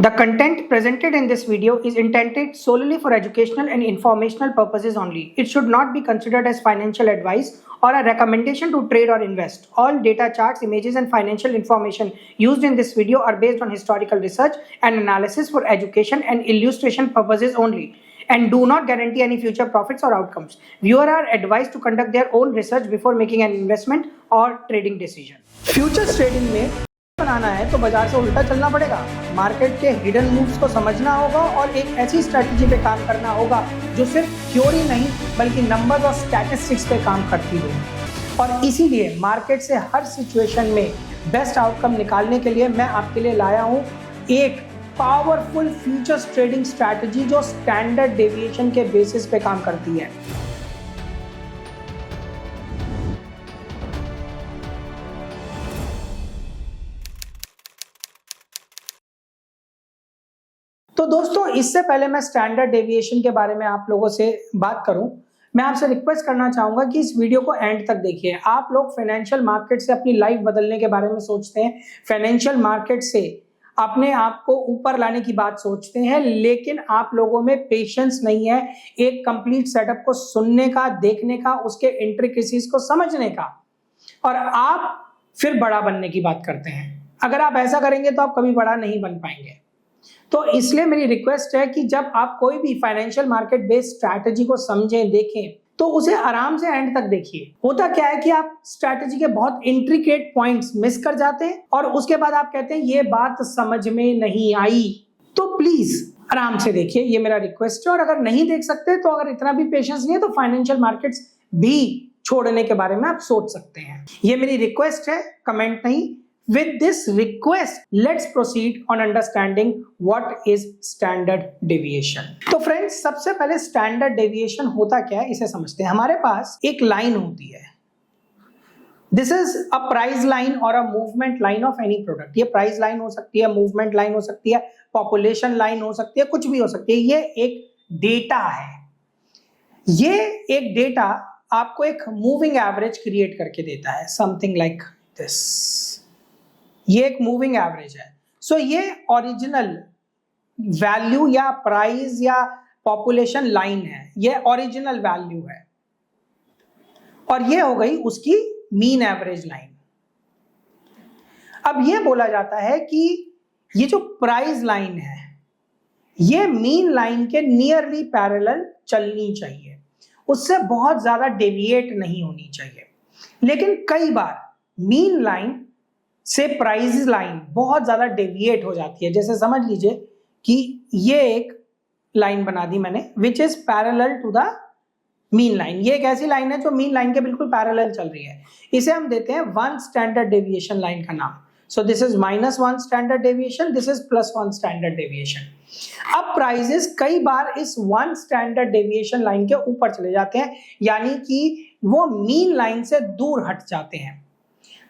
The content presented in this video is intended solely for educational and informational purposes only. It should not be considered as financial advice or a recommendation to trade or invest. All data, charts, images, and financial information used in this video are based on historical research and analysis for education and illustration purposes only, and do not guarantee any future profits or outcomes. Viewers are advised to conduct their own research before making an investment or trading decision. Futures trading में बनाना है तो बाजार से उल्टा चलना पड़ेगा, market के hidden moves को समझना होगा और एक ऐसी स्ट्रैटेजी पे काम करना होगा जो सिर्फ थ्योरी नहीं बल्कि नंबर्स और स्टैटिस्टिक्स पे काम करती हो। और इसीलिए मार्केट से हर सिचुएशन में बेस्ट आउटकम निकालने के लिए मैं आपके लिए लाया हूँ एक पावरफुल फ्यूचर्स ट्रेडिंग स्ट्रैटेजी जो स्टैंडर्ड डेविएशन के बेसिस पे काम करती है। तो दोस्तों, इससे पहले मैं स्टैंडर्ड डेविएशन के बारे में आप लोगों से बात करूं, मैं आपसे रिक्वेस्ट करना चाहूंगा कि इस वीडियो को एंड तक देखिए। आप लोग फाइनेंशियल मार्केट से अपनी लाइफ बदलने के बारे में सोचते हैं, फाइनेंशियल मार्केट से अपने आप को ऊपर लाने की बात सोचते हैं, लेकिन आप लोगों में पेशेंस नहीं है एक कंप्लीट सेटअप को सुनने का, देखने का, उसके इंट्रिकेसीज को समझने का, और आप फिर बड़ा बनने की बात करते हैं। अगर आप ऐसा करेंगे तो आप कभी बड़ा नहीं बन पाएंगे। तो इसलिए मेरी रिक्वेस्ट है कि जब आप कोई भी फाइनेंशियल मार्केट बेस्ड स्ट्रैटेजी को समझें, देखें, तो उसे आराम से एंड तक देखिए। होता क्या है कि आप स्ट्रैटेजी के बहुत इंट्रिकेट पॉइंट्स मिस कर जाते हैं और उसके बाद आप कहते हैं ये बात समझ में नहीं आई। तो प्लीज आराम से देखिए, ये मेरा रिक्वेस्ट है। और अगर नहीं देख सकते तो अगर इतना भी पेशेंस नहीं है तो फाइनेंशियल मार्केट्स भी छोड़ने के बारे में आप सोच सकते हैं। ये मेरी रिक्वेस्ट है, कमेंट नहीं। With this request, let's proceed on understanding what is standard deviation. तो फ्रेंड्स, सबसे पहले स्टैंडर्ड डेविएशन होता क्या है इसे समझते हैं। हमारे पास एक लाइन होती है, this is a price line और a movement line of any product. ये प्राइस लाइन हो सकती है, मूवमेंट लाइन हो सकती है, पॉपुलेशन लाइन हो सकती है, कुछ भी हो सकती है। ये एक डेटा है। ये एक डेटा आपको एक मूविंग एवरेज क्रिएट करके देता है, समथिंग लाइक दिस। ये एक मूविंग एवरेज है। सो ये ओरिजिनल वैल्यू या प्राइस या पॉपुलेशन लाइन है, ये ओरिजिनल वैल्यू है, और ये हो गई उसकी मीन एवरेज लाइन। अब ये बोला जाता है कि ये जो प्राइस लाइन है ये मीन लाइन के नियरली पैरेलल चलनी चाहिए, उससे बहुत ज्यादा डेविएट नहीं होनी चाहिए। लेकिन कई बार मीन लाइन से प्राइस लाइन बहुत ज्यादा डेविएट हो जाती है। जैसे समझ लीजिए कि ये एक लाइन बना दी मैंने which is parallel to the mean line. ये एक ऐसी लाइन है जो मीन लाइन के बिल्कुल पैरेलल चल रही है। इसे हम देते हैं वन स्टैंडर्ड डेविएशन लाइन का नाम। So this is -1 standard deviation, this is +1 standard deviation. अब प्राइजेस कई बार इस 1 स्टैंडर्ड डेविएशन लाइन के ऊपर चले जाते हैं, यानी कि वो मीन लाइन से दूर हट जाते हैं।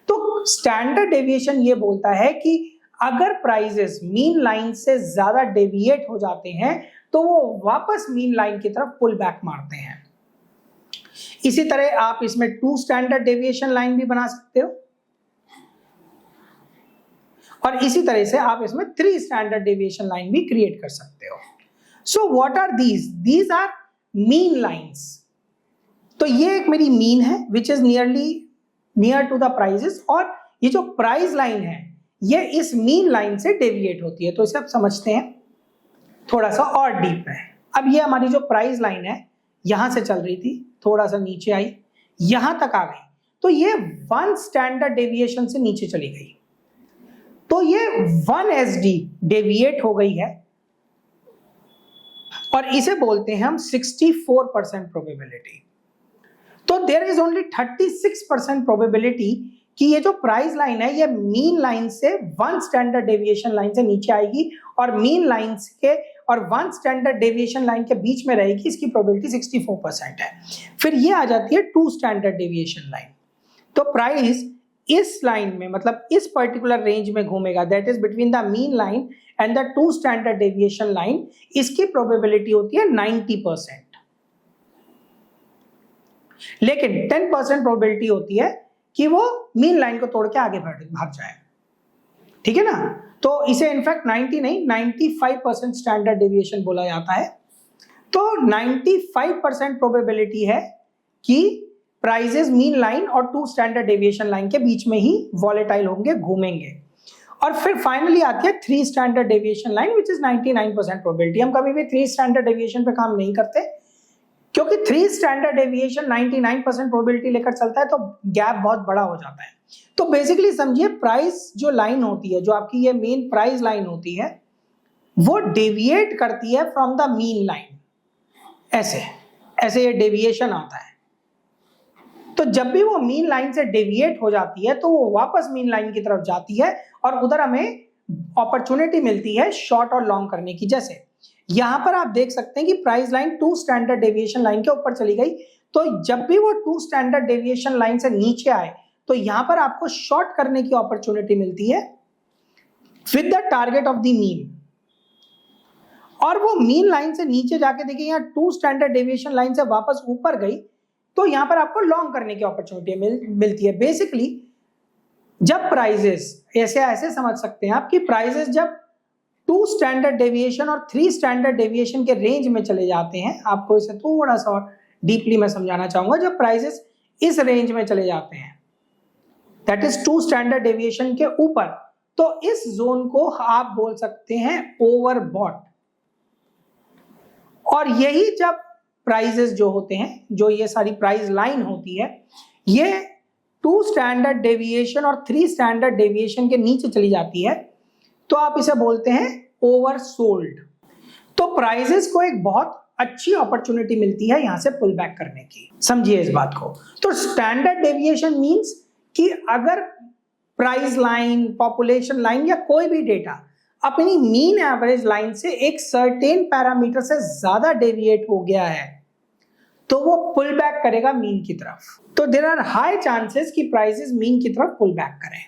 तो स्टैंडर्ड डेविएशन ये बोलता है कि अगर प्राइजेस मीन लाइन से ज्यादा डेविएट हो जाते हैं तो वो वापस मीन लाइन की तरफ पुल बैक मारते हैं। इसी तरह आप इसमें 2 स्टैंडर्ड डेविएशन लाइन भी बना सकते हो, और इसी तरह से आप इसमें 3 स्टैंडर्ड डेविएशन लाइन भी क्रिएट कर सकते हो। So what are these are mean lines. तो ये एक मेरी मीन है which is near to the prices, और ये जो प्राइस लाइन है ये इस मीन लाइन से डेविएट होती है। तो इसे आप समझते हैं थोड़ा सा और डीप है। अब ये हमारी जो प्राइस लाइन है यहां से चल रही थी, थोड़ा सा नीचे आई, यहां तक आ गई, तो ये 1 स्टैंडर्ड डेविएशन से नीचे चली गई, तो ये 1 SD डेविएट हो गई है, और इसे बोलते हैं हम 64% प्रोबेबिलिटी। तो देयर इज ओनली 36% प्रोबेबिलिटी कि ये जो प्राइस लाइन है ये मीन लाइन से 1 स्टैंडर्ड डेविएशन लाइन से नीचे आएगी, और मीन लाइन के और 1 स्टैंडर्ड डेविएशन लाइन के बीच में रहेगी। इसकी प्रोबेबिलिटी 64% है। फिर ये आ जाती है 2 स्टैंडर्ड डेविएशन लाइन। तो प्राइस इस लाइन में, मतलब इस पर्टिकुलर रेंज में घूमेगा, that is between the mean line and the 2 standard deviation line. इसकी प्रोबेबिलिटी होती है 90%, लेकिन 10% प्रोबेबिलिटी होती है कि वो मीन लाइन को तोड़ के आगे भाग जाए। ठीक है ना? तो इसे इनफैक्ट 90 नहीं 95% स्टैंडर्ड डेविएशन बोला जाता है। तो 95% प्रोबेबिलिटी है कि प्राइजेस मीन लाइन और 2 स्टैंडर्ड डेविएशन लाइन के बीच में ही वॉलेटाइल होंगे, घूमेंगे। और फिर फाइनली आती है 3 standard deviation line which is 99% probability. हम कभी भी 3 स्टैंडर्ड डेविएशन पे काम नहीं करते, क्योंकि 3 स्टैंडर्ड डेविएशन 99% प्रोबेबिलिटी लेकर चलता है तो गैप बहुत बड़ा हो जाता है। तो बेसिकली समझिए, प्राइस जो लाइन होती है, जो आपकी ये मेन प्राइस लाइन होती है, वो डेविएट करती है फ्रॉम द मीन लाइन। ऐसे ऐसे ये डेविएशन आता है। तो जब भी वो मीन लाइन से डेविएट हो जाती है तो वो वापस मीन लाइन की तरफ जाती है और उधर हमें अपॉर्चुनिटी मिलती है शॉर्ट और लॉन्ग करने की। जैसे यहां पर आप देख सकते हैं कि price line 2 standard deviation line के ऊपर चली गई, तो जब भी वो 2 स्टैंडर्ड डेविएशन लाइन से नीचे आए तो यहां पर आपको शॉर्ट करने की अपॉर्चुनिटी मिलती है with the target of the mean. और वो मीन लाइन से नीचे जाके देखिए, यहाँ 2 स्टैंडर्ड डेविएशन लाइन से वापस ऊपर गई तो यहां पर आपको लॉन्ग करने की अपॉर्चुनिटी मिलती है। बेसिकली जब प्राइजेस ऐसे समझ सकते हैं आप कि प्राइजेस जब 2 स्टैंडर्ड डेविएशन और 3 स्टैंडर्ड डेविएशन के रेंज में चले जाते हैं, आपको इसे थोड़ा सा और डीपली मैं समझाना चाहूंगा। जब प्राइजेस इस रेंज में चले जाते हैं, दैट इज 2 स्टैंडर्ड डेविएशन के ऊपर, तो इस जोन को आप बोल सकते हैं ओवरबॉट। और यही जब प्राइजेस जो होते हैं, जो ये सारी प्राइस लाइन होती है, ये 2 स्टैंडर्ड डेविएशन और 3 स्टैंडर्ड डेविएशन के नीचे चली जाती है तो आप इसे बोलते हैं ओवरसोल्ड। तो प्राइजेस को एक बहुत अच्छी अपॉर्चुनिटी मिलती है यहां से पुल बैक करने की। समझिए इस बात को। तो स्टैंडर्ड डेविएशन मींस कि अगर प्राइस लाइन, पॉपुलेशन लाइन या कोई भी डेटा अपनी मीन एवरेज लाइन से एक सर्टेन पैरामीटर से ज्यादा डेविएट हो गया है तो वो पुल बैक करेगा मीन की तरफ। तो देयर आर हाई चांसेस कि प्राइसेस मीन की तरफ पुल बैक करें,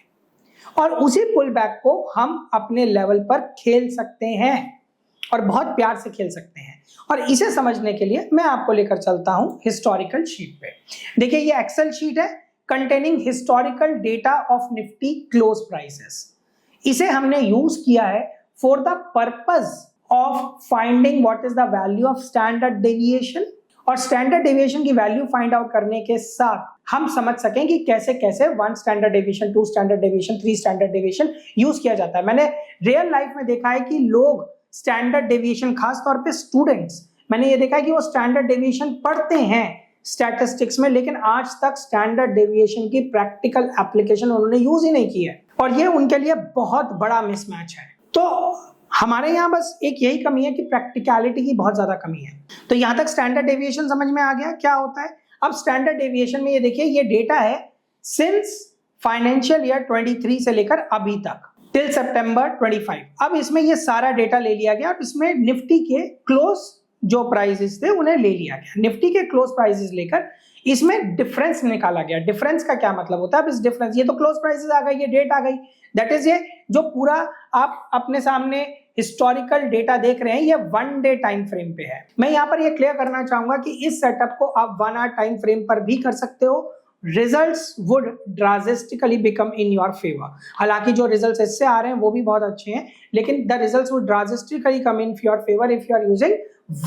और उसी पुल बैक को हम अपने लेवल पर खेल सकते हैं और बहुत प्यार से खेल सकते हैं। और इसे समझने के लिए मैं आपको लेकर चलता हूं हिस्टोरिकल शीट पे। देखिए, ये एक्सेल शीट है containing historical data of Nifty close prices. इसे हमने यूज किया है for the purpose of finding what is the value of standard deviation, और स्टैंडर्ड डेविएशन की वैल्यू फाइंड आउट करने के साथ हम समझ सकें कि कैसे कैसे 1 standard deviation, 2 standard deviation, 3 standard deviation use किया जाता है। मैंने रियल लाइफ में देखा है कि लोग स्टैंडर्ड डेविएशन, खासतौर पे स्टूडेंट्स, मैंने ये देखा है कि वो स्टैंडर्ड डेविएशन पढ़ते हैं स्टैटिस्टिक्स में, लेकिन आज तक स्टैंडर्ड डेविएशन की प्रैक्टिकल एप्लीकेशन उन्होंने यूज ही नहीं की है, और ये उनके लिए बहुत बड़ा मिसमैच है। तो हमारे यहाँ बस एक यही कमी है कि प्रैक्टिकलिटी की बहुत ज्यादा कमी है। तो यहां तक स्टैंडर्ड डेविएशन समझ में आ गया क्या होता है। अब स्टैंडर्ड डेविएशन में ये देखिए, ये डेटा है सिंस फाइनेंशियल ईयर 23 से लेकर अभी तक टिल सितंबर 25। अब इसमें ये सारा डेटा ले लिया गया और इसमें निफ्टी के क्लोज जो प्राइसेस थे उन्हें ले लिया गया। निफ्टी के क्लोज प्राइसेस लेकर इसमें डिफरेंस निकाला गया। डिफरेंस का क्या मतलब होता है? अब इस डिफरेंस, ये तो क्लोज प्राइसेस आ गई, ये डेट आ गई, दैट इज ये जो पूरा आप अपने सामने हिस्टोरिकल डेटा देख रहे हैं, ये 1 डे टाइम फ्रेम पे है। मैं यहाँ पर ये क्लियर करना चाहूंगा कि इस सेटअप को आप 1 आवर टाइम फ्रेम पर भी कर सकते हो। Results would drastically become in your favour. हालांकि जो रिजल्ट्स इससे आ रहे हैं वो भी बहुत अच्छे हैं, लेकिन the results would drastically come in your favour if you are using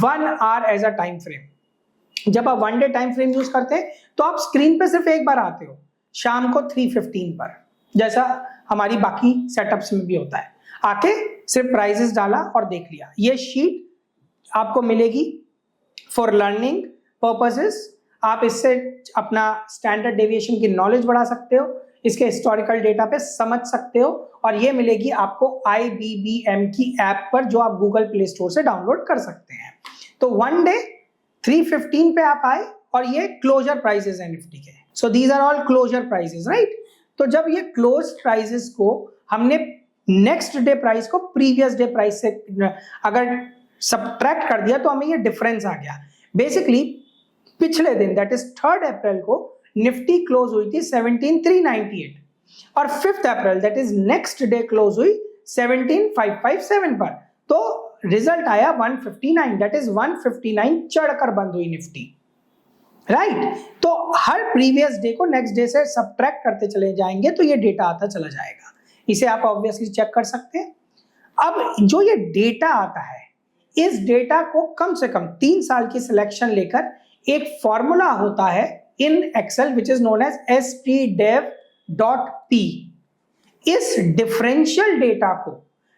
1 hour as a time frame. जब आप 1 डे टाइम फ्रेम यूज करते हैं तो आप स्क्रीन पे सिर्फ एक बार आते हो, शाम को 3:15 पर, जैसा हमारी बाकी सेटअप्स में भी होता है। आके सिर्फ प्राइसेस डाला और देख लिया। ये शीट आपको मिलेगी फॉर लर्निंग पर्पसेस। आप इससे अपना स्टैंडर्ड डेविएशन की नॉलेज बढ़ा सकते हो, इसके हिस्टोरिकल डेटा पे समझ सकते हो, और ये मिलेगी आपको IBBM की ऐप पर, जो आप गूगल प्ले स्टोर से डाउनलोड कर सकते हैं। तो 1 डे 3:15 पे आप आए, और ये क्लोजर प्राइसेस है निफ्टी के। So these are all closer prices, right. तो जब ये क्लोज प्राइसेस को हमने नेक्स्ट डे प्राइस को प्रीवियस डे प्राइस से अगर सब्ट्रैक्ट कर दिया तो हमें ये डिफरेंस आ गया। बेसिकली पिछले दिन, दैट इज 3 अप्रैल को निफ्टी क्लोज हुई थी 17,398, और 5 अप्रैल that is next day close हुई 17,557 पर। तो रिजल्ट आया 159, दैट इज 159 चढ़कर बंद हुई निफ्टी, राइट। तो हर प्रीवियस डे को नेक्स्ट डे से सब्ट्रैक्ट करते चले जाएंगे तो ये डेटा आता चला जाएगा। इसे आप ऑब्वियसली चेक कर सकते हैं। अब जो ये डेटा आता है, इस डेटा को कम से कम 3 साल की सिलेक्शन लेकर एक फॉर्मूला होता है in Excel which is known as stdev.t। इस डिफरेंशियल डेटा को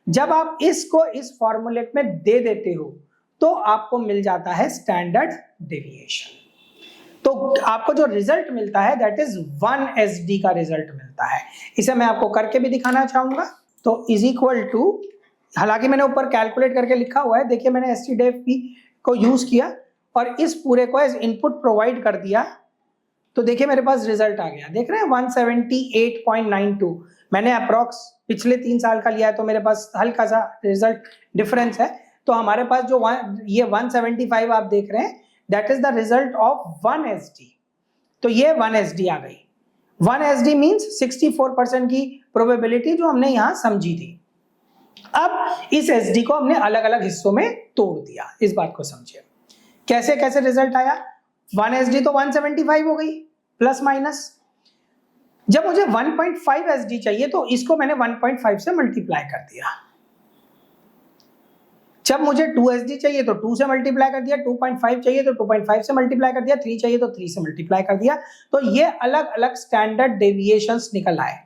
जब आप इसको इस फॉर्मूले में दे देते हो तो आपको मिल जाता है स्टैंडर्ड डेविएशन। तो आपको जो रिजल्ट मिलता है दैट इज 1SD का रिजल्ट मिलता है। इसे मैं आपको करके भी दिखाना चाहूंगा। तो इज इक्वल टू, हालांकि मैंने ऊपर कैलकुलेट करके लिखा हुआ है, देखिए मैंने stdev को यूज किया और इस पूरे को एज इनपुट प्रोवाइड कर दिया, तो देखिए मेरे पास रिजल्ट आ गया। देख रहे हैं 178.92। मैंने अप्रॉक्स पिछले 3 साल का लिया है तो मेरे पास हल्का सा रिजल्ट डिफरेंस है। तो हमारे पास जो ये 175 आप देख रहे हैं that is the result of 1SD। तो ये 1SD आ गई। 1SD मींस 64% की प्रोबेबिलिटी जो हमने यहां समझी थी। अब इस SD को हमने अलग अलग हिस्सों में तोड़ दिया। इस बात को समझिए कैसे कैसे रिजल्ट आया। 1SD तो 175 हो गई प्लस माइनस। जब मुझे 1.5 SD चाहिए तो इसको मैंने 1.5 से मल्टीप्लाई कर दिया। जब मुझे 2 SD चाहिए तो 2 से मल्टीप्लाई कर दिया, 2.5 चाहिए तो 2.5 से मल्टीप्लाई कर दिया, 3 चाहिए तो 3 से मल्टीप्लाई कर दिया। तो ये अलग अलग स्टैंडर्ड डेविएशंस निकल आए।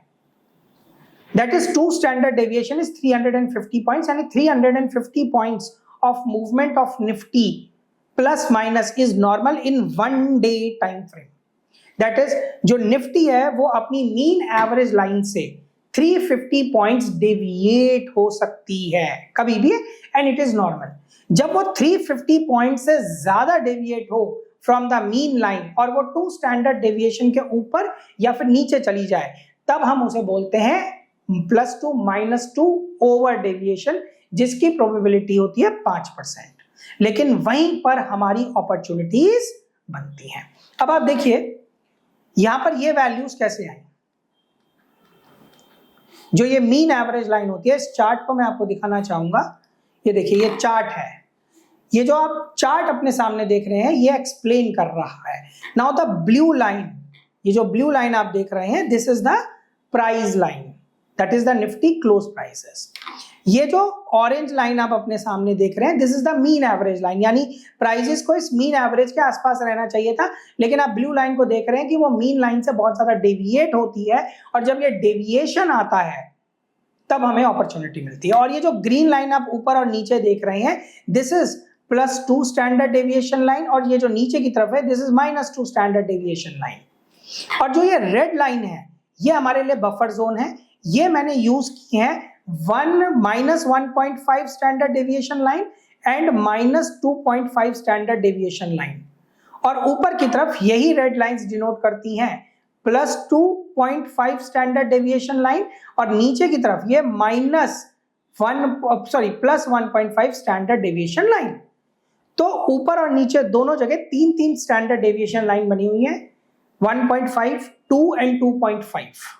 That is 2 standard deviation is 350 points, यानी 350 points of movement of Nifty plus minus is normal in 1 day time frame. That is जो निफ्टी है वो अपनी मीन एवरेज लाइन से 350 पॉइंट्स डेविएट हो सकती है कभी भी, एंड इट इज नॉर्मल। जब वो 350 पॉइंट से ज्यादा डेविएट हो फ्रॉम द मीन लाइन और वो 2 स्टैंडर्ड डेविएशन के ऊपर या फिर नीचे चली जाए, तब हम उसे बोलते हैं +2 -2 ओवर डेविएशन, जिसकी प्रोबेबिलिटी होती है 5%। लेकिन वहीं पर हमारी अपॉर्चुनिटीज बनती हैं। अब आप देखिए यहां पर ये वैल्यूज कैसे आई। जो ये मीन एवरेज लाइन होती है, इस चार्ट को मैं आपको दिखाना चाहूंगा। ये देखिए ये चार्ट है। ये जो आप चार्ट अपने सामने देख रहे हैं ये एक्सप्लेन कर रहा है। नाउ द ब्लू लाइन, ये जो ब्लू लाइन आप देख रहे हैं this is the price line, that is the Nifty close prices. ये जो ऑरेंज लाइन आप अपने सामने देख रहे हैं this is the mean average line, यानी प्राइसेस को इस मीन एवरेज के आसपास रहना चाहिए था, लेकिन आप ब्लू लाइन को देख रहे हैं कि वो मीन लाइन से बहुत ज्यादा डेविएट होती है, और जब ये डेविएशन आता है तब हमें अपॉर्चुनिटी मिलती है। और ये जो ग्रीन लाइन आप ऊपर और नीचे देख रहे हैं this is +2 standard deviation line, और ये जो नीचे की तरफ है this is -2 standard deviation line. और जो ये रेड लाइन है ये हमारे लिए बफर जोन है। ये मैंने यूज किए हैं -1.5 standard deviation line and -2.5 standard deviation line, और ऊपर की तरफ यही रेड लाइंस डिनोट करती हैं +2.5 स्टैंडर्ड डेविएशन लाइन, और नीचे की तरफ ये +1.5 स्टैंडर्ड डेविएशन लाइन। तो ऊपर और नीचे दोनों जगह 3-3 स्टैंडर्ड डेविएशन लाइन बनी हुई है, 1.5, 2 एंड 2.5।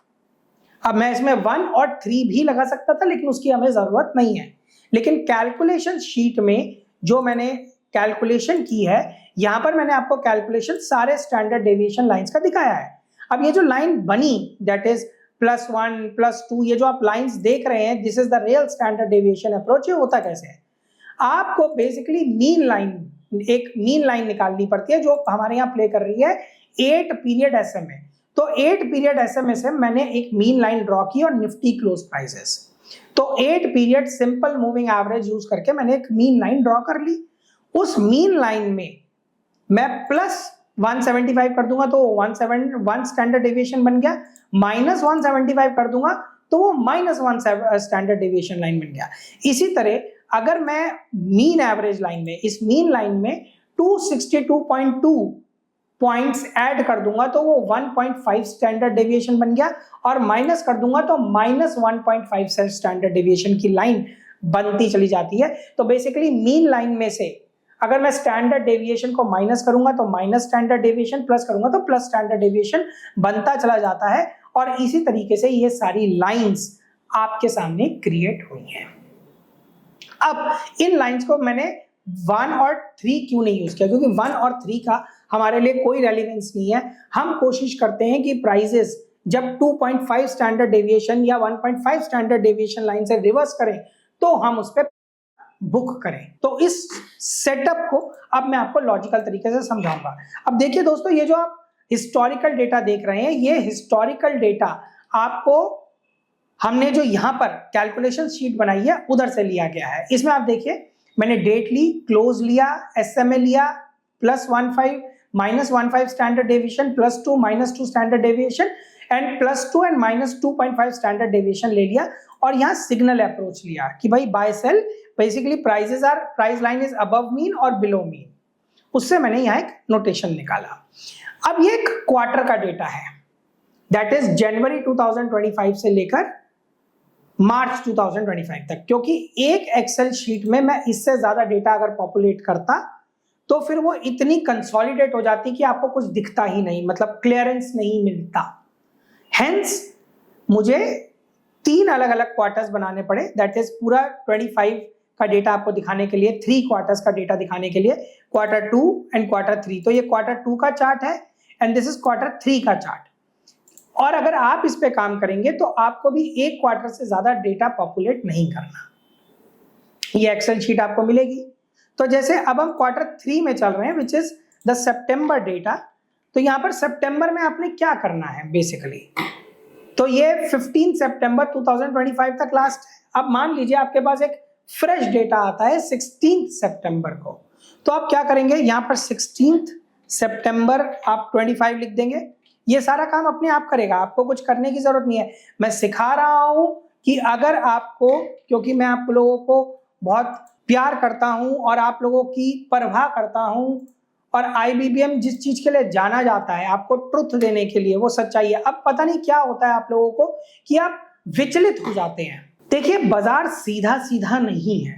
अब मैं इसमें 1 और 3 भी लगा सकता था, लेकिन उसकी हमें जरूरत नहीं है। लेकिन कैलकुलेशन शीट में जो मैंने कैलकुलेशन की है, यहां पर मैंने आपको कैलकुलेशन सारे स्टैंडर्ड डेविएशन लाइंस का दिखाया है। अब ये जो लाइन बनी दैट इज +1, +2, ये जो आप लाइंस देख रहे हैं this is the real standard deviation approach. ये होता कैसे है, आपको बेसिकली मीन लाइन, एक मीन लाइन निकालनी पड़ती है जो हमारे यहाँ प्ले कर रही है 8 पीरियड SMA। तो 8 पीरियड SMA से मैंने एक मीन लाइन ड्रॉ की और निफ्टी क्लोज प्राइसेस। तो 8 period simple moving average use करके मैंने एक मीन लाइन ड्रॉ कर ली। उस मीन लाइन में मैं +175 कर दूंगा तो 1 स्टैंडर्ड डेविएशन बन गया, -175 कर दूंगा तो वो -1 स्टैंडर्ड डेविएशन लाइन बन गया। इसी तरह अगर मैं मीन एवरेज लाइन में, इस मीन लाइन में 262.2 पॉइंट्स ऐड कर दूंगा तो वो 1.5 स्टैंडर्ड डेविएशन बन गया, और माइनस कर दूंगा तो -1.5 स्टैंडर्ड डेविएशन की लाइन बनती चली जाती है। तो बेसिकली मीन लाइन में से अगर मैं स्टैंडर्ड डेविएशन को माइनस करूंगा तो माइनस स्टैंडर्ड डेविएशन, प्लस करूंगा तो प्लस स्टैंडर्ड डेविएशन बनता चला जाता है। और इसी तरीके से ये सारी लाइंस आपके सामने क्रिएट हुई हैं। अब इन लाइंस को मैंने 1 और 3 क्यों नहीं यूज किया, क्योंकि 1 और 3 का हमारे लिए कोई रेलिवेंस नहीं है। हम कोशिश करते हैं कि प्राइजेस जब 2.5 स्टैंडर्ड डेविएशन या 1.5 स्टैंडर्ड डेविएशन लाइन से रिवर्स करें तो हम उस पर बुक करें। तो इस सेटअप को अब मैं आपको लॉजिकल तरीके से समझाऊंगा। अब देखिए दोस्तों, ये जो आप हिस्टोरिकल डेटा देख रहे हैं, ये हिस्टोरिकल डेटा आपको हमने जो यहाँ पर कैलकुलेशन शीट बनाई है उधर से लिया गया है। इसमें आप देखिए, मैंने डेट ली, क्लोज लिया, SMA लिया, +15 -15 standard deviation, +2 -2 standard deviation and +2 and -2.5 standard deviation ले लिया, और यहाँ सिग्नल अप्रोच लिया कि भाई buy sell basically price line is above mean और बिलो मीन। उससे मैंने यहाँ एक नोटेशन निकाला। अब ये एक क्वार्टर का डेटा है, दैट इज जनवरी 2025 से लेकर मार्च 2025 तक, क्योंकि एक एक्सेल शीट में मैं इससे ज्यादा डेटा अगर पॉपुलेट करता तो फिर वो इतनी कंसोलिडेट हो जाती कि आपको कुछ दिखता ही नहीं, मतलब क्लियरेंस नहीं मिलता। हेंस मुझे 3 अलग अलग क्वार्टर्स बनाने पड़े, दैट इज पूरा 25 का डेटा आपको दिखाने के लिए, 3 क्वार्टर्स का डेटा दिखाने के लिए, Q2 एंड Q3। तो ये Q2 का चार्ट है एंड दिस इज Q3 का चार्ट। और अगर आप इस पे काम करेंगे तो आपको भी एक क्वार्टर से ज्यादा डेटा पॉपुलेट नहीं करना, ये एक्सेल शीट आपको मिलेगी। तो जैसे अब हम Q3 में चल रहे हैं, which is the September data. तो यहाँ पर सितंबर में आपने क्या करना है बेसिकली, तो ये 15 सितंबर 2025 तक लास्ट है। अब मान लीजिए आपके पास एक फ्रेश डेटा आता है 16 सितंबर को, तो आप क्या करेंगे, यहाँ पर 16 सितंबर आप 25 लिख देंगे। ये सारा काम अपने आप करेगा, आपको कुछ करने की जरूरत नहीं है। मैं सिखा रहा हूं कि अगर आपको, क्योंकि मैं आप लोगों को बहुत प्यार करता हूं और आप लोगों की परवाह करता हूं, और IBBM जिस चीज के लिए जाना जाता है आपको ट्रुथ देने के लिए, वो सच्चाई है। अब पता नहीं क्या होता है आप लोगों को कि आप विचलित हो जाते हैं। देखिए, बाजार सीधा सीधा नहीं है,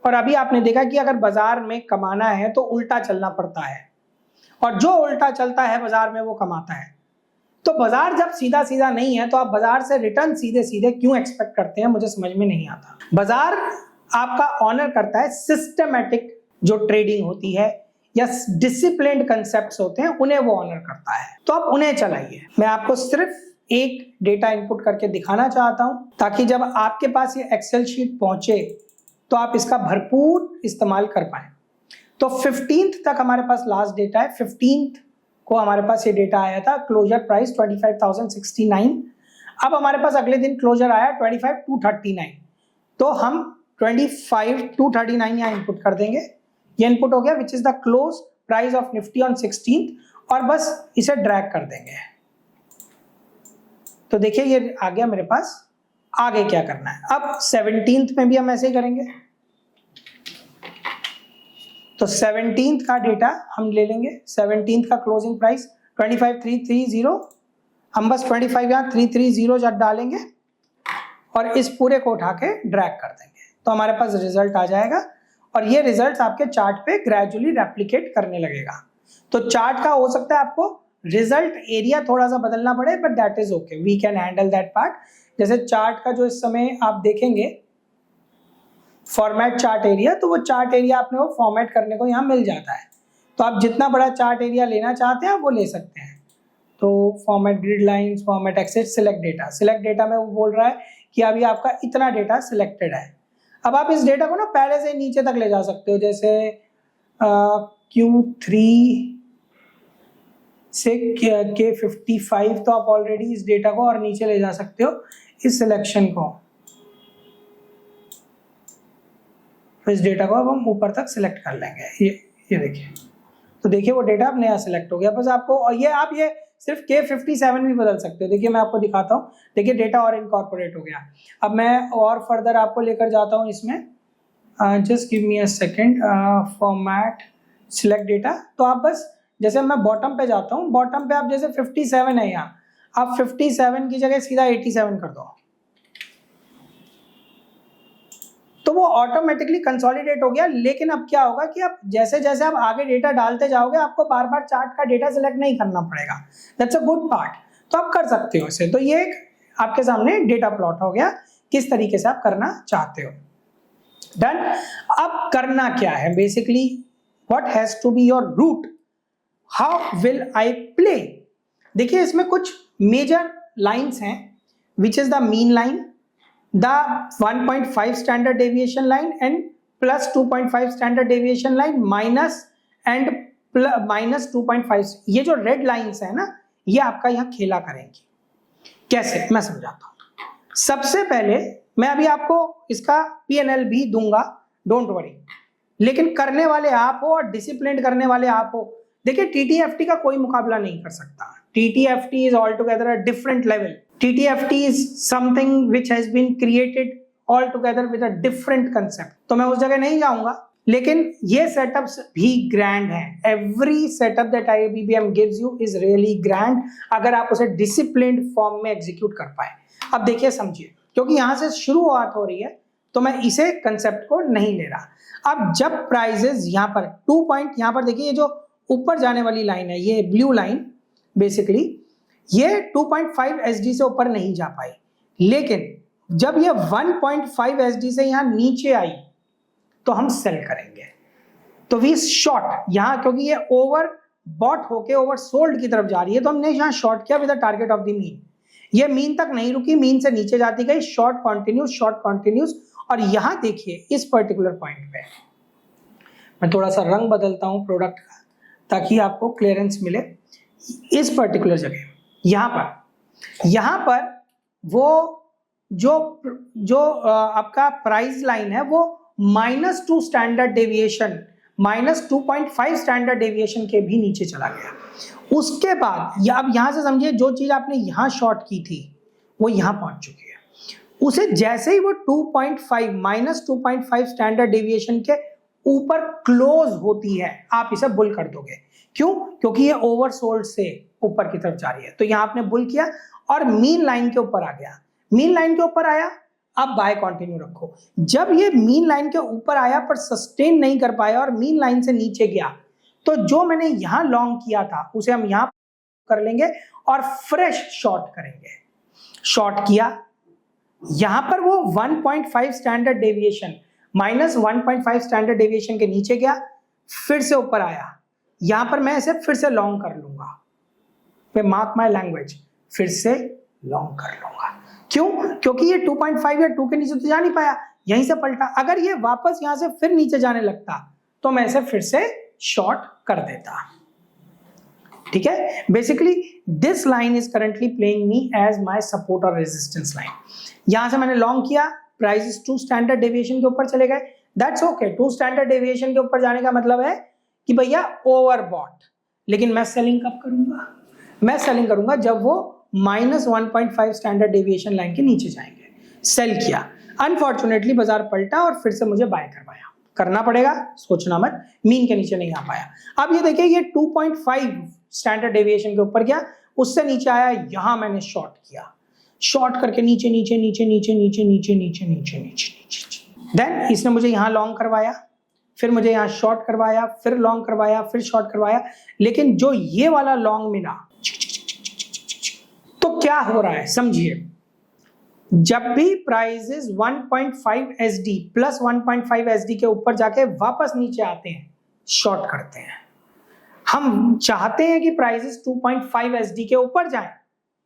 और अभी आपने देखा कि अगर बाजार में कमाना है तो उल्टा चलना पड़ता है, और जो उल्टा चलता है बाजार में वो कमाता है। तो बाजार जब सीधा सीधा नहीं है तो आप बाजार से रिटर्न सीधे सीधे क्यों एक्सपेक्ट करते हैं, मुझे समझ में नहीं आता। बाजार आपका ऑनर करता है सिस्टमैटिक जो ट्रेडिंग होती है या डिसिप्लिन्ड कंसेप्ट्स होते हैं, उन्हें वो ऑनर करता है। तो आप उन्हें चलाइए। मैं आपको सिर्फ एक डेटा इनपुट करके दिखाना चाहता हूं, ताकि जब आपके पास ये एक्सेल शीट पहुंचे तो आप इसका भरपूर इस्तेमाल कर पाए। तो 15th तक हमारे पास लास्ट डेटा है। 15th को हमारे पास ये डेटा आया था, क्लोजर प्राइस 25,069। अब हमारे पास अगले दिन क्लोजर आया 25,239, तो हम 25,239 यहाँ इनपुट कर देंगे। ये इनपुट हो गया, विच is the close price of Nifty on 16th, और बस इसे ड्रैग कर देंगे। तो देखिए ये आ गया मेरे पास। आगे क्या करना है, अब 17th में भी हम ऐसे ही करेंगे। तो 17th का डेटा हम ले लेंगे। 17th का क्लोजिंग प्राइस 25,330, हम बस 25 यहाँ 330 जब डालेंगे और इस पूरे को उठा के ड्रैग कर देंगे, तो हमारे पास रिजल्ट आ जाएगा, और ये रिजल्ट आपके चार्ट पे ग्रेजुअली रेप्लिकेट करने लगेगा। तो चार्ट का हो सकता है आपको रिजल्ट एरिया थोड़ा सा बदलना पड़े, but that is okay, we can handle that part. जैसे चार्ट का जो इस समय आप देखेंगे फॉर्मेट चार्ट एरिया, तो वो चार्ट एरिया आपने वो फॉर्मेट करने को यहाँ मिल जाता है। तो आप जितना बड़ा चार्ट एरिया लेना चाहते हैं आप वो ले सकते हैं। तो format grid lines, format axes, select data. Select data में वो बोल रहा है कि अभी आपका इतना डेटा सिलेक्टेड है। अब आप इस डेटा को ना पहले से नीचे तक ले जा सकते हो, जैसे Q3 से K55, तो आप ऑलरेडी इस डेटा को और नीचे ले जा सकते हो, इस सिलेक्शन को। तो इस डेटा को अब हम ऊपर तक सिलेक्ट कर लेंगे। ये देखिए, तो देखिए वो डेटा अब नया सिलेक्ट हो गया। बस आपको, और ये आप ये सिर्फ K57 भी बदल सकते हो। देखिए मैं आपको दिखाता हूँ, देखिए डेटा और इनकॉर्पोरेट हो गया। अब मैं और फर्दर आपको लेकर जाता हूँ इसमें, just give me a second, format select data. तो आप बस, जैसे मैं बॉटम पे जाता हूँ, बॉटम पे आप जैसे 57 है यहाँ, आप 57 की जगह सीधा 87 कर दो, तो वो ऑटोमेटिकली कंसोलिडेट हो गया। लेकिन अब क्या होगा कि आप जैसे जैसे आप आगे डेटा डालते जाओगे, आपको बार बार चार्ट का डेटा सिलेक्ट नहीं करना पड़ेगा। दैट्स अ गुड पार्ट, तो आप कर सकते हो इसे। तो ये एक आपके सामने डेटा प्लॉट हो गया, किस तरीके से आप करना चाहते हो। डन। अब करना क्या है basically, what has to be your route, how will I play. देखिए इसमें कुछ मेजर लाइंस हैं which is the mean line, the 1.5 standard deviation line and plus 2.5 standard deviation line minus and minus 2.5। ये जो रेड लाइंस है ना, ये आपका यहाँ खेला करेंगी। कैसे, मैं समझाता हूँ। सबसे पहले मैं अभी आपको इसका P&L भी दूंगा, डोंट वरी, लेकिन करने वाले आप हो और डिसिप्लिन करने वाले आप हो। देखिए TTFT का कोई मुकाबला नहीं कर सकता। TTFT is altogether a different level. TTFT is something which has been created altogether with a different concept. तो मैं उस जगह नहीं जाऊंगा, लेकिन ये सेटअप्स भी ग्रैंड हैं। Every setup that IBM gives you is really grand अगर आप उसे डिसिप्लिन्ड फॉर्म में एग्जीक्यूट कर पाए। अब देखिए समझिए, क्योंकि यहाँ से शुरुआत हो रही है तो मैं इसे कंसेप्ट को नहीं ले रहा। अब जब प्राइजेस यहाँ पर 2 पॉइंट, यहाँ पर देखिए ये जो ऊपर जाने वाली लाइन है, ये ब्लू लाइन बेसिकली ये 2.5 SD से ऊपर नहीं जा पाई, लेकिन जब ये 1.5 SD से यहाँ नीचे आई तो हम सेल करेंगे। तो वी शॉर्ट यहाँ, क्योंकि ये ओवर बॉट होके ओवर सोल्ड की तरफ जा रही है, तो हमने यहाँ शॉर्ट किया with the target of the mean. ये मीन तक नहीं रुकी, मीन से नीचे जाती गई, शॉर्ट कंटिन्यूस। और यहां देखिए इस पर्टिकुलर पॉइंट पे मैं थोड़ा सा रंग बदलता हूं प्रोडक्ट का ताकि आपको क्लियरेंस मिले। इस पर्टिकुलर जगह यहां पर वो जो आपका प्राइस लाइन है वो -2 स्टैंडर्ड डेविएशन, -2.5 स्टैंडर्ड डेविएशन के भी नीचे चला गया। उसके बाद अब यहां से समझिए, जो चीज आपने यहां शॉर्ट की थी वो यहां पहुंच चुकी है। उसे जैसे ही वो 2.5 स्टैंडर्ड डेविएशन के ऊपर क्लोज होती है, आप इसे बुल कर दोगे। क्यों? क्योंकि ये ओवरसोल्ड से ऊपर की तरफ जा रही है। तो यहां आपने बुल किया और मीन लाइन के ऊपर आ गया। मीन लाइन के ऊपर आया, अब बाय कंटिन्यू रखो। जब ये मीन लाइन के ऊपर आया पर सस्टेन नहीं कर पाया और मीन लाइन से नीचे गया, तो जो मैंने यहां लॉन्ग किया था उसे हम यहां कर लेंगे और फ्रेश शॉर्ट करेंगे। शॉर्ट किया, यहां पर वो 1.5 स्टैंडर्ड डेविएशन, -1.5 स्टैंडर्ड डेविएशन के नीचे गया, फिर से ऊपर आया। यहां पर मैं इसे फिर से लॉन्ग कर लूंगा, मार्क माय लैंग्वेज, फिर से लॉन्ग कर लूंगा। क्यों? क्योंकि ये 2.5 या 2 के नीचे तो जा नहीं पाया, यहीं से पलटा। अगर ये वापस यहां से फिर नीचे जाने लगता तो मैं इसे फिर से शॉर्ट कर देता। ठीक है, basically this line is currently playing me as my support और रेजिस्टेंस लाइन। यहां से मैंने लॉन्ग किया, प्राइसेस 2 स्टैंडर्ड डेविएशन के ऊपर चले गए, दैट्स ओके। 2 स्टैंडर्ड डेविएशन के ऊपर जाने का मतलब है कि भैया ओवरबॉट। लेकिन मैं सेलिंग कब करूंगा? मैं सेलिंग करूंगा जब वो -1.5 स्टैंडर्ड डेविएशन लाइन के नीचे जाएंगे। सेल किया, अनफॉर्चुनेटली बाजार पलटा और फिर से मुझे बाय करवाया। करना पड़ेगा, सोचना मत, मीन के नीचे नहीं आ पाया। अब ये देखिए, ये 2.5 स्टैंडर्ड डेविएशन के ऊपर गया, उससे नीचे आया, यहां मैंने शॉर्ट किया। शॉर्ट करके नीचे देन इसने मुझे यहां लॉन्ग करवाया, फिर मुझे यहां शॉर्ट करवाया, फिर लॉन्ग करवाया, फिर शॉर्ट करवाया। लेकिन जो ये वाला लॉन्ग मिला, तो क्या हो रहा है समझिए। जब भी प्राइसेस 1.5 SD प्लस 1.5 SD के ऊपर जाके वापस नीचे आते हैं, शॉर्ट करते हैं। हम चाहते हैं कि प्राइसेस 2.5 SD के ऊपर जाएं,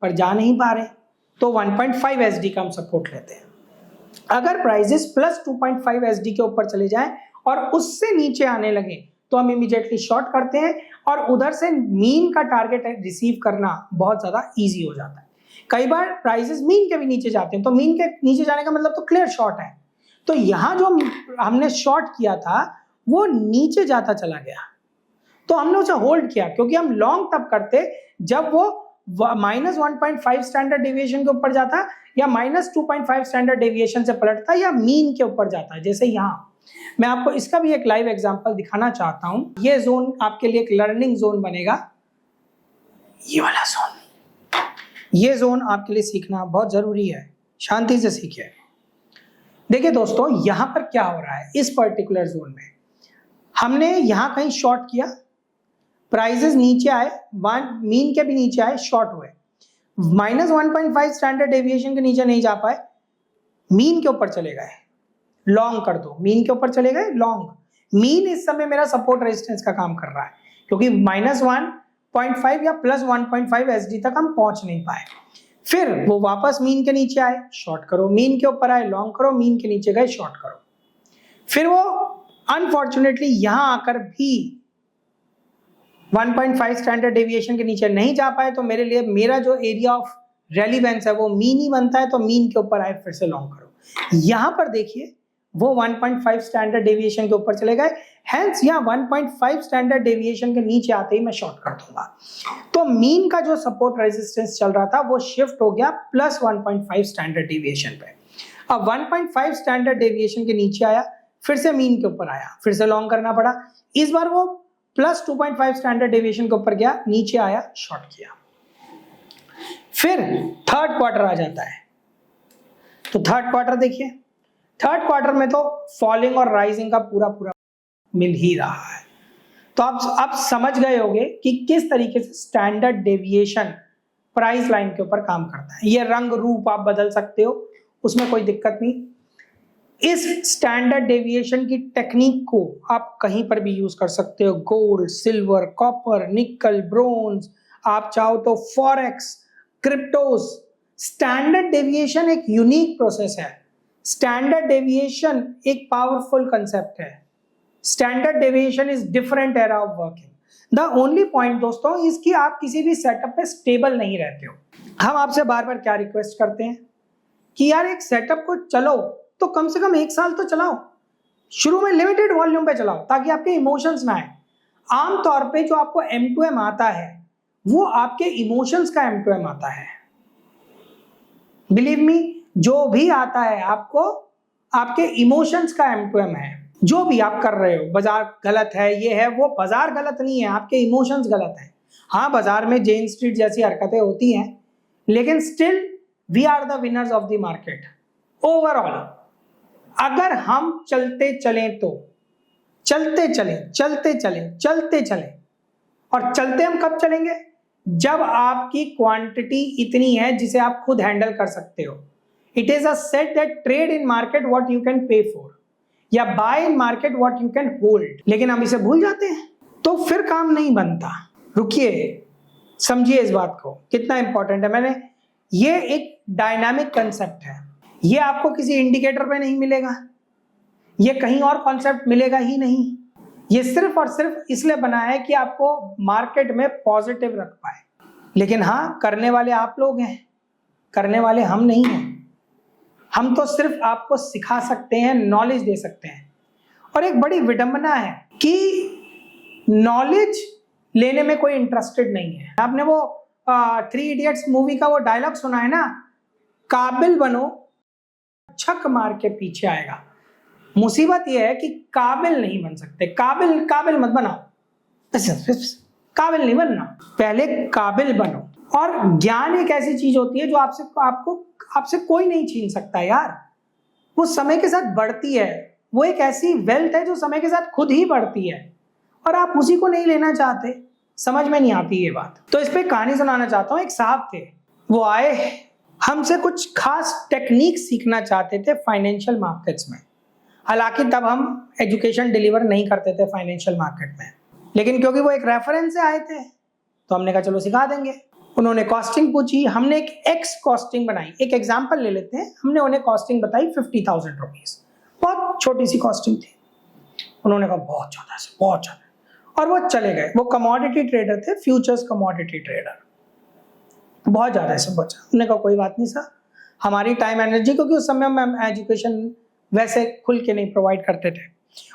पर जा नहीं पा रहे, तो 1.5 SD का हम सपोर्ट लेते हैं। अगर प्राइसेस प्लस 2.5 SD के ऊपर चले जाएं और उससे नीचे आने लगे तो हम इमीडिएटली शॉर्ट करते हैं और उधर से मीन का टारगेट रिसीव करना बहुत ज्यादा इजी हो जाता है। कई बार प्राइसेस मीन के भी नीचे जाते हैं, तो मीन के नीचे जाने का मतलब तो क्लियर शॉर्ट है। तो यहां जो हमने शॉर्ट किया था वो नीचे जाता चला गया, तो हमने उसे होल्ड किया, क्योंकि हम लॉन्ग तब करते जब वो -1.5 स्टैंडर्ड डेविएशन के ऊपर जाता या -2.5 स्टैंडर्ड डेविएशन से पलटता या मीन के ऊपर जाता है। जैसे यहाँ मैं आपको इसका भी एक लाइव एग्जांपल दिखाना चाहता हूं। ये जोन आपके लिए एक लर्निंग जोन बनेगा, ये वाला जोन। ये जोन आपके लिए सीखना बहुत जरूरी है, शांति से सीखिए। देखिए दोस्तों, यहां पर क्या हो रहा है, इस पर्टिकुलर जोन में हमने यहां कहीं शॉर्ट किया, प्राइसेस नीचे आए, मीन के भी नीचे आए, शॉर्ट हुए, -1.5 स्टैंडर्ड डेविएशन के नीचे नहीं जा पाए, मीन के ऊपर चले गए, लॉन्ग कर दो। मीन के ऊपर चले गए, लॉन्ग। मीन इस समय मेरा सपोर्ट रेजिस्टेंस का काम कर रहा है, क्योंकि -1.5 या +1.5 SD तक हम पहुंच नहीं पाए। फिर वो वापस मीन के नीचे आए, शॉर्ट करो, मीन के ऊपर आए, लॉन्ग करो, मीन के नीचे गए, शॉर्ट करो। फिर वो अनफॉर्चुनेटली यहां आकर भी 1.5 स्टैंडर्ड डेविएशन के नीचे नहीं जा पाए, तो मेरे लिए मेरा जो एरिया ऑफ रेलिवेंस है वो मीन ही बनता है, तो मीन के ऊपर आए, फिर से लॉन्ग करो। यहां पर देखिए वो 1.5 स्टैंडर्ड डेविएशन के ऊपर चले गए, हेंस यहाँ 1.5 स्टैंडर्ड डेविएशन के नीचे आते ही मैं शॉर्ट कर दूंगा। तो मीन का जो सपोर्ट रेजिस्टेंस चल रहा था वो शिफ्ट हो गया प्लस 1.5 स्टैंडर्ड डेविएशन पे। अब 1.5 स्टैंडर्ड डेविएशन के नीचे आया, फिर से मीन के ऊपर आया, फिर से लॉन्ग करना पड़ा। इस बार वो प्लस 2.5 स्टैंडर्ड डेविएशन के ऊपर गया, नीचे आया, शॉर्ट किया। फिर थर्ड क्वार्टर आ जाता है, तो थर्ड क्वार्टर देखिए, थर्ड क्वार्टर में तो फॉलिंग और राइजिंग का पूरा पूरा मिल ही रहा है। तो आप समझ गए होंगे कि किस तरीके से स्टैंडर्ड डेविएशन प्राइस लाइन के ऊपर काम करता है। ये रंग रूप आप बदल सकते हो, उसमें कोई दिक्कत नहीं। इस स्टैंडर्ड डेविएशन की टेक्निक को आप कहीं पर भी यूज कर सकते हो, गोल्ड, सिल्वर, कॉपर, निकल, ब्रोंज, आप चाहो तो फॉरेक्स, क्रिप्टोस। स्टैंडर्ड डेविएशन एक यूनिक प्रोसेस है। स्टैंडर्ड डेविएशन एक पावरफुल कंसेप्ट है। Standard deviation is different era of working. The only point दोस्तों इज कि आप किसी भी सेटअप पे स्टेबल नहीं रहते हो। हम आपसे बार बार क्या रिक्वेस्ट करते हैं कि यार एक सेटअप को चलो तो कम से कम 1 साल तो चलाओ, शुरू में लिमिटेड वॉल्यूम पे चलाओ ताकि आपके इमोशंस ना आए। आमतौर पे जो आपको M2M आता है वो आपके इमोशंस का M2M आता है। बिलीव मी, जो भी आता है आपको आपके इमोशंस का M2M है। जो भी आप कर रहे हो, बाजार गलत है, ये है वो, बाजार गलत नहीं है, आपके इमोशंस गलत है। हाँ, बाजार में जेन स्ट्रीट जैसी हरकतें होती हैं, लेकिन still we are the winners of the market overall. अगर हम चलते चलें तो चलते चलें और चलते हम कब चलेंगे? जब आपकी क्वांटिटी इतनी है जिसे आप खुद हैंडल कर सकते हो। It is a set that trade in market what you can pay for, या buy in market what you can hold. लेकिन हम इसे भूल जाते हैं तो फिर काम नहीं बनता। रुकिए, समझिए इस बात को, कितना इंपॉर्टेंट है। ये एक डायनामिक कंसेप्ट है, ये आपको किसी इंडिकेटर पे नहीं मिलेगा, ये कहीं और कॉन्सेप्ट मिलेगा ही नहीं। ये सिर्फ और सिर्फ इसलिए बना है कि आपको मार्केट में पॉजिटिव रख पाए। लेकिन हाँ, करने वाले आप लोग हैं, करने वाले हम नहीं हैं। हम तो सिर्फ आपको सिखा सकते हैं, नॉलेज दे सकते हैं। और एक बड़ी विडंबना है कि नॉलेज लेने में कोई इंटरेस्टेड नहीं है। आपने वो 3 इडियट्स मूवी का वो डायलॉग सुना है ना, काबिल बनो छक मार के पीछे आएगा। मुसीबत यह है कि काबिल नहीं बन सकते। काबिल मत बनाओ, काबिल नहीं बनना, पहले काबिल बनो। और ज्ञान एक ऐसी चीज होती है जो आपसे कोई नहीं छीन सकता यार। वो समय के साथ बढ़ती है, वो एक ऐसी वेल्थ है जो समय के साथ खुद ही बढ़ती है, और आप उसी को नहीं लेना चाहते। समझ में नहीं आती ये बात। तो इस पे कहानी सुनाना चाहता हूँ। एक साहब थे, वो आए, हमसे कुछ खास टेक्निक सीखना चाहते थे फाइनेंशियल मार्केट्स में। हालांकि तब हम एजुकेशन डिलीवर नहीं करते थे फाइनेंशियल मार्केट में, लेकिन क्योंकि वो एक रेफरेंस से आए थे तो हमने कहा चलो सिखा देंगे। उन्होंने कॉस्टिंग पूछी, हमने एक एक्स कॉस्टिंग बनाई। एक एग्जांपल ले लेते हैं, हमने उन्हें कॉस्टिंग बताई 50,000 रुपीज, बहुत छोटी सी कॉस्टिंग थी। उन्होंने कहा बहुत ज्यादा है, बहुत ज्यादा, और वो चले गए। वो कमोडिटी ट्रेडर थे, फ्यूचर्स कमोडिटी ट्रेडर। बहुत ज्यादा है सब बचा। उन्होंने कहा कोई बात नहीं सर, हमारी टाइम एनर्जी, क्योंकि उस समय हम एजुकेशन वैसे खुल के नहीं प्रोवाइड करते थे,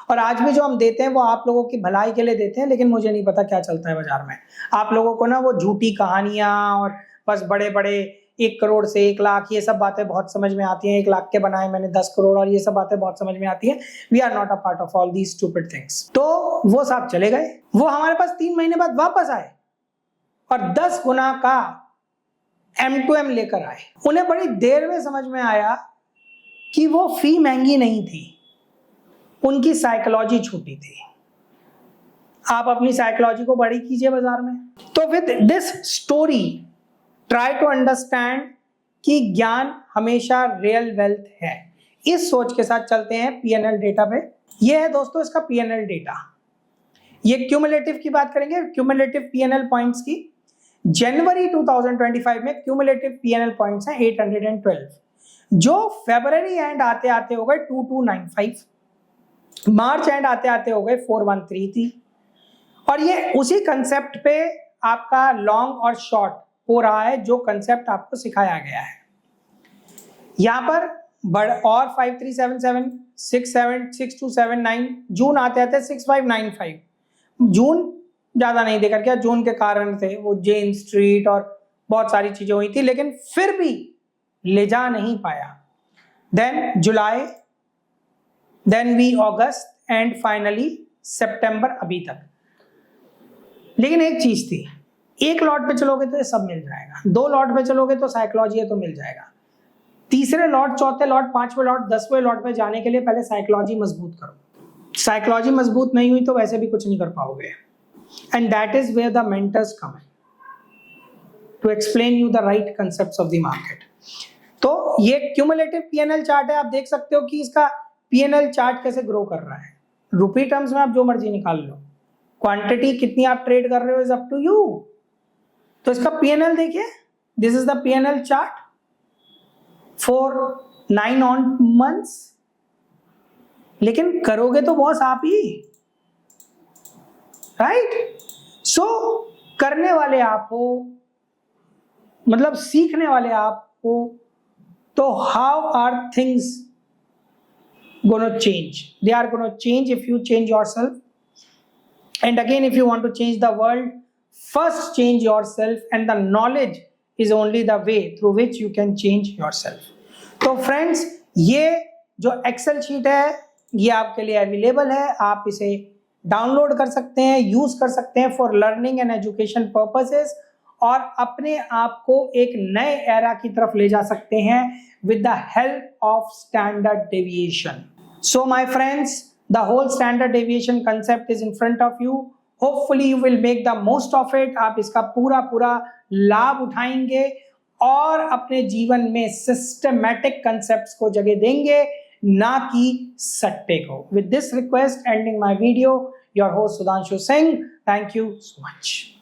और आज भी जो हम देते हैं वो आप लोगों की भलाई के लिए देते हैं, लेकिन मुझे नहीं पता क्या चलता है बाजार में। आप लोगों को ना वो झूठी कहानियां और बस बड़े बड़े 1 करोड़ से 1 लाख, ये सब बातें बहुत समझ में आती हैं। 1 लाख के बनाए मैंने 10 करोड़, और ये सब बातें बहुत समझ में आती हैं। We are not a part of all these stupid things. तो वो साहब चले गए। वो हमारे पास 3 महीने बाद वापस आए और 10 गुना का M2M लेकर आए। उन्हें बड़ी देर में समझ में आया कि वो फी महंगी नहीं थी, उनकी साइकोलॉजी छोटी थी। आप अपनी साइकोलॉजी को बड़ी कीजिए बाजार में। तो with this story try to understand कि ज्ञान हमेशा रियल वेल्थ है। इस सोच के साथ चलते हैं P&L डेटा पे। ये है दोस्तों इसका P&L डेटा। ये क्यूमुलेटिव की बात करेंगे, क्यूमुलेटिव P&L पॉइंट्स की। जनवरी 2025 में क्यूमुलेटिव पीएनएल पॉइंट्स हैं 812, जो फेब्रुवरी एंड आते आते हो गए 2295, मार्च एंड आते आते हो गए 4133, और ये उसी कंसेप्ट पे आपका लॉन्ग और शॉर्ट हो रहा है जो कंसेप्ट आपको सिखाया गया है। यहां पर बड़ और 5377, 6279, जून आते आते 6595, जून ज्यादा नहीं देकर क्या, जून के कारण थे वो जेन स्ट्रीट और बहुत सारी चीजें हुई थी, लेकिन फिर भी ले जा नहीं पाया। Then July, then we August and finally September अभी तक। लेकिन एक चीज थी, एक लॉट पे चलोगे तो ये सब मिल जाएगा, 2 लॉट पे चलोगे तो साइकोलॉजी है तो मिल जाएगा, तीसरे लॉट, चौथे लॉट, 5वें लॉट, 10वें लॉट पे जाने के लिए पहले साइकोलॉजी मजबूत करो। साइकोलॉजी मजबूत नहीं हुई तो वैसे भी कुछ नहीं कर पाओगे। And that is where the mentors come to explain you the right concepts of the market. तो ये क्यूमुलेटिव पीएनएल चार्ट है, आप देख सकते हो कि इसका पीएनएल चार्ट कैसे ग्रो कर रहा है। रुपी टर्म्स में आप जो मर्जी निकाल लो, क्वांटिटी कितनी आप ट्रेड कर रहे हो इज अप टू यू। तो इसका पीएनएल देखिए, this is the PNL chart for 9 on months. लेकिन करोगे तो बॉस आप ही, राइट? सो करने वाले आप हो, मतलब सीखने वाले आप हो, तो how are things gonna change? They are gonna change if you change yourself. And again, if you want to change the world, first change yourself, and the knowledge is only the way through which you can change yourself. तो friends, ये जो Excel sheet है ये आपके लिए available है, आप इसे डाउनलोड कर सकते हैं, यूज कर सकते हैं for learning and education purposes, और अपने आप को एक नए एरा की तरफ ले जा सकते हैं with the help of standard deviation. So my friends, the whole standard deviation concept is in front of you. Hopefully you will make the most of it. आप इसका पूरा लाभ उठाएंगे और अपने जीवन में सिस्टमैटिक कंसेप्ट्स को जगह देंगे, ना कि सट्टे को। With this request, ending my video, your host Sudhanshu Singh. Thank you so much.